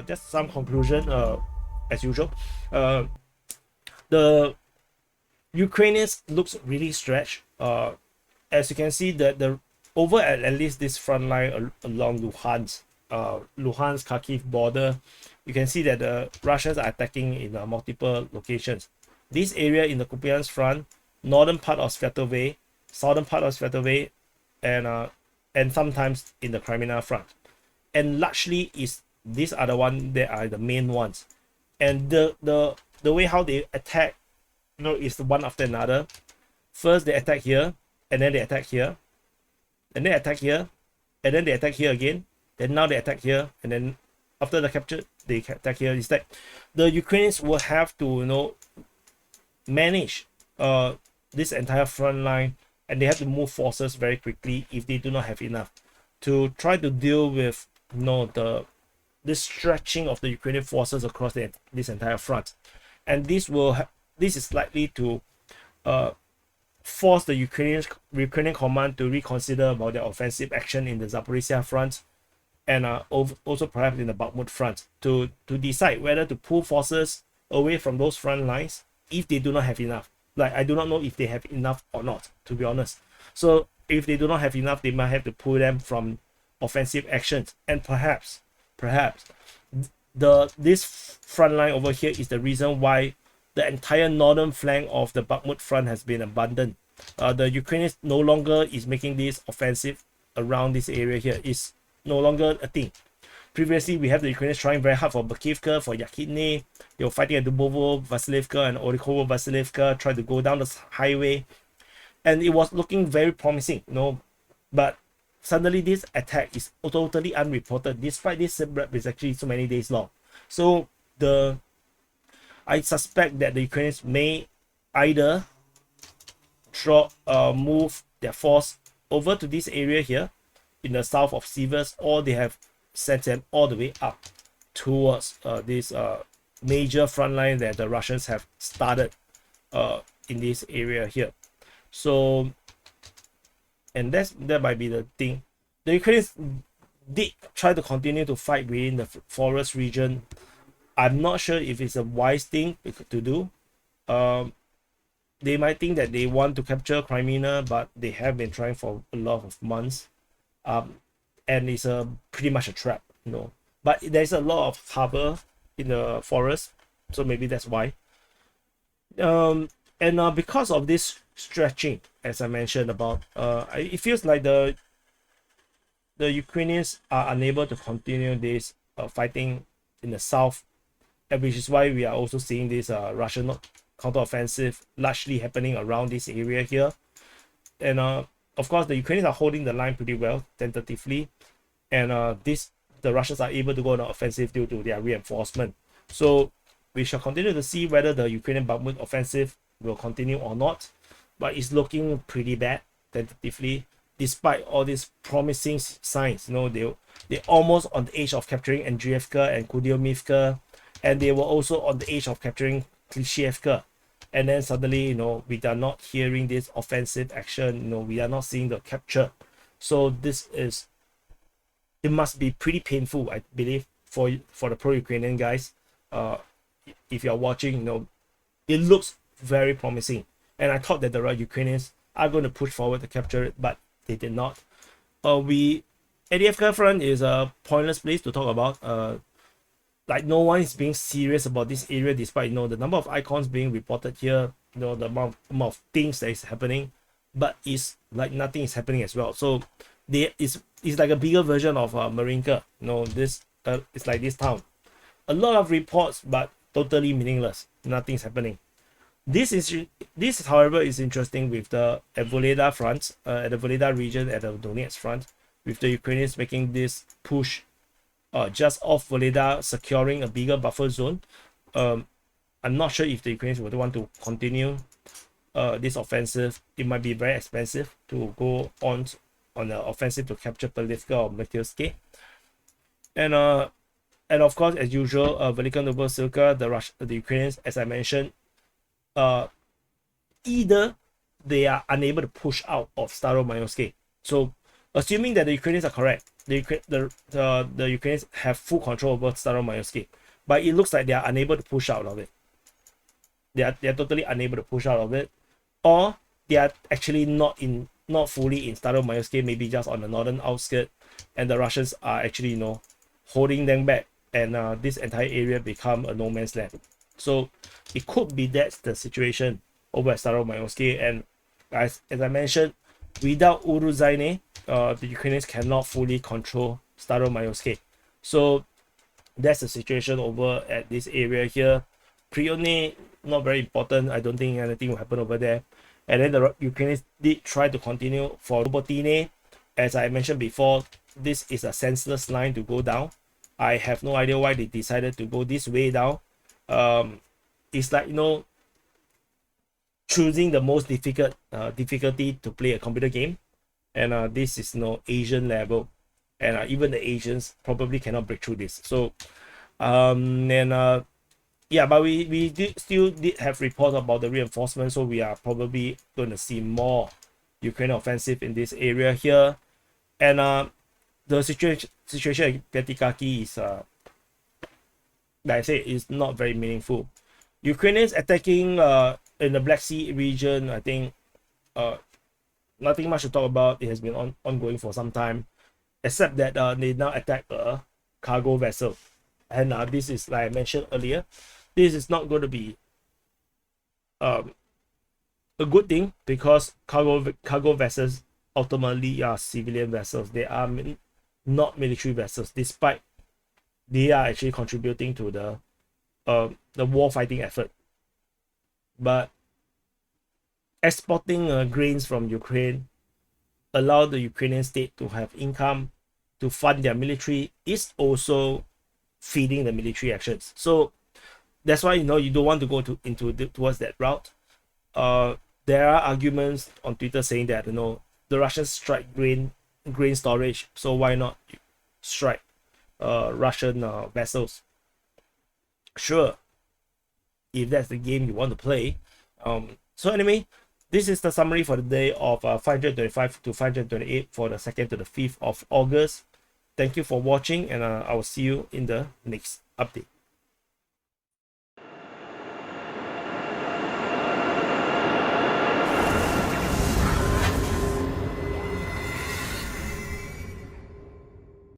just some conclusion. As usual, the Ukrainians looks really stretched. As you can see, that the over at least this front line along Luhansk, Kharkiv border, you can see that the Russians are attacking in multiple locations. This area in the Kupyansk front, northern part of Svetove, southern part of Svetove, and sometimes in the Crimea front. And largely is these are the ones that are the main ones. And the way how they attack, is one after another. First they attack here, and then they attack here, and then attack here, and then they attack here again. Then now they attack here, and then after the capture they attack here. It's like the Ukrainians will have to manage this entire front line, and they have to move forces very quickly if they do not have enough to try to deal with this stretching of the Ukrainian forces across this entire front. And this is likely to force the Ukrainian command to reconsider about their offensive action in the Zaporizhzhia front, and also perhaps in the Bakhmut front, to decide whether to pull forces away from those front lines if they do not have enough. Like, I do not know if they have enough or not, to be honest. So if they do not have enough, they might have to pull them from offensive actions. And perhaps this front line over here is the reason why the entire northern flank of the Bakhmut front has been abandoned. The Ukrainians no longer is making this offensive around this area here. It's no longer a thing. Previously, we have the Ukrainians trying very hard for Bakivka, for Yakhidne. They were fighting at Dubovo, Vasilivka, and Orikovo, Vasilivka, trying to go down the highway. And it was looking very promising, But suddenly this attack is totally unreported, despite this SITREP is actually so many days long. So I suspect that the Ukrainians may either move their force over to this area here in the south of Sivers, or they have sent them all the way up towards this major front line that the Russians have started in this area here. So, and that might be the thing. The Ukrainians did try to continue to fight within the forest region. I'm not sure if it's a wise thing to do. They might think that they want to capture Crimea, but they have been trying for a lot of months. And it's pretty much a trap, But there's a lot of cover in the forest, so maybe that's why. And because of this stretching, as I mentioned about, it feels like the Ukrainians are unable to continue this fighting in the south, and which is why we are also seeing this Russian counteroffensive largely happening around this area here. And of course, the Ukrainians are holding the line pretty well, tentatively, and the Russians are able to go on an offensive due to their reinforcement. So we shall continue to see whether the Ukrainian Bakhmut offensive will continue or not, but it's looking pretty bad tentatively, despite all these promising signs. They're almost on the edge of capturing Andriivka and Kudyomivka, and they were also on the edge of capturing Klishchiivka. And then suddenly, we are not hearing this offensive action. We are not seeing the capture. So it must be pretty painful, I believe, for the pro-Ukrainian guys. If you're watching, it looks very promising. And I thought that the Ukrainians are going to push forward to capture it, but they did not. Avdiivka front is a pointless place to talk about. Like, no one is being serious about this area, despite the number of icons being reported here, the amount of things that is happening, but it's like nothing is happening as well. So it's like a bigger version of Marinka. It's like this town. A lot of reports, but totally meaningless. Nothing's happening. This however is interesting with the Voleda front, at the Voleda region, at the Donetsk front, with the Ukrainians making this push just off Voleda, securing a bigger buffer zone. I'm not sure if the Ukrainians would want to continue this offensive. It might be very expensive to go on the offensive to capture Polivka or Makiivsk. And of course, as usual, Velika Novosilka, the Ukrainians, as I mentioned, either they are unable to push out of Staromaiorske. So assuming that the Ukrainians are correct, the Ukrainians have full control over Staromaiorske, but it looks like they are unable to push out of it. They are totally unable to push out of it, or they are actually not fully in Staromaiorske, maybe just on the northern outskirts, and the Russians are actually holding them back, and this entire area become a no man's land. So it could be that's the situation over at Staromaiorske. And as I mentioned, without Robotyne, the Ukrainians cannot fully control Staromaiorske. So that's the situation over at this area here. Prione, not very important. I don't think anything will happen over there. And then the Ukrainians did try to continue for Robotyne. As I mentioned before, this is a senseless line to go down. I have no idea why they decided to go this way down. It's like, choosing the most difficulty to play a computer game. And this is Asian level. And even the Asians probably cannot break through this. So, yeah, but we still did have reports about the reinforcement, so we are probably going to see more Ukrainian offensive in this area here. And the situation at Petikaki is, like I say, is not very meaningful. Ukrainians attacking in the Black Sea region, I think nothing much to talk about. It has been ongoing for some time, except that they now attack a cargo vessel. And this is, like I mentioned earlier, this is not going to be a good thing, because cargo vessels ultimately are civilian vessels. They are not military vessels, despite they are actually contributing to the war fighting effort. But exporting grains from Ukraine allow the Ukrainian state to have income to fund their military, is also feeding the military actions. So that's why you don't want to go towards that route. There are arguments on Twitter saying that the Russians strike grain storage, so why not strike Russian vessels? Sure, if that's the game you want to play. So anyway, this is the summary for the day of 525 to 528 for the 2nd to the 5th of August. Thank you for watching, and I will see you in the next update.